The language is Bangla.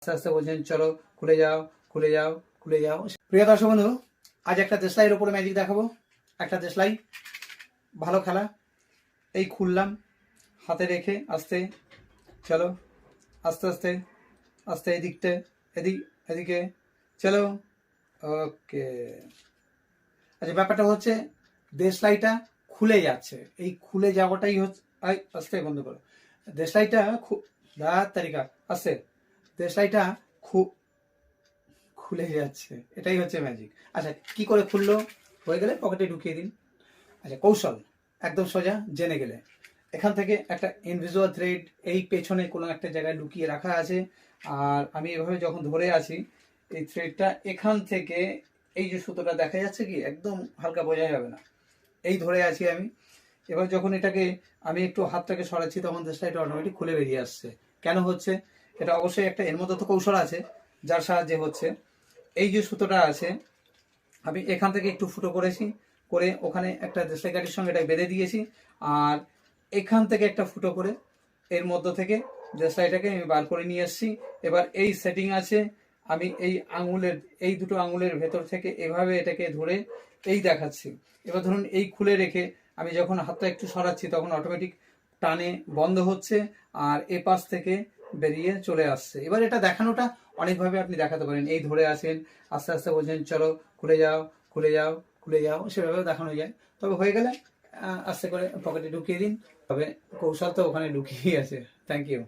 আস্তে আস্তে বলছেন চলো খুলে যাও খুলে যাও খুলে যাও। প্রিয় দর্শক বন্ধু, আজ একটা দেশলাইয়ের উপরে ম্যাজিক দেখাবো। একটা দেশলাই, ভালো খেলা। এই খুললাম হাতে রেখে, আস্তে চলো, আস্তে আস্তে আস্তে এদিকতে, এদিকে চলো। ওকে। আচ্ছা, ব্যাপারটা হচ্ছে দেশলাইটা খুলে যাচ্ছে। এই খুলে যাওয়াটাই হচ্ছে, আস্তে বন্ধ করো। দেশলাইটা তারিকা আস্তে, দেশলাইটা খুলে যাচ্ছে, এটাই হচ্ছে ম্যাজিক। আচ্ছা, কি করে খুললো? হয়ে গেলে পকেটে ঢুকিয়ে দিন। আচ্ছা, কৌশল একদম সোজা, জেনে গেলে এখান থেকে একটা ইনভিজুয়াল থ্রেড এই পেছনে কোনো একটা জায়গায় লুকিয়ে রাখা আছে। আর আমি এভাবে যখন ধরে আছি, এই থ্রেডটা এখান থেকে, এই যে সুতোটা দেখা যাচ্ছে কি, একদম হালকা বোঝা যাবে না, এই ধরে আছি আমি। এবার যখন এটাকে আমি একটু হাতটাকে সরাচ্ছি, তখন দেশটা অটোমেটিক খুলে বেরিয়ে আসছে। কেন হচ্ছে এটা? অবশ্যই একটা এর মধ্যে তো কৌশল আছে, যার সাহায্যে হচ্ছে। এই যে সুতোটা আছে, আমি এখান থেকে একটু ফুটো করেছি, করে ওখানে একটা দেশলাই কাঠির সঙ্গে এটা বেঁধে দিয়েছি। আর এখান থেকে একটা ফুটো করে এর মধ্য থেকে দেশলাইটাকে আমি বার করে নিয়ে এসেছি। এবার এই সেটিং আছে, আমি এই আঙুলের, এই দুটো আঙুলের ভেতর থেকে এভাবে এটাকে ধরে এই দেখাচ্ছি। এবার ধরুন এই খুলে রেখে আমি যখন হাতটা একটু সরাচ্ছি, তখন অটোমেটিক টানে বন্ধ হচ্ছে আর এ পাশ থেকে বেরিয়ে চলে আসছে। এবার এটা দেখানোটা অনেকভাবে আপনি দেখাতে পারেন। এই ধরে আসেন, আস্তে আস্তে বলছেন চলো খুলে যাও খুলে যাও খুলে যাও, সেভাবেও দেখানো যায়। তবে হয়ে গেলে আস্তে করে পকেটে ঢুকিয়ে দিন। তবে কৌশল তো ওখানে লুকিয়েই আছে। Thank you.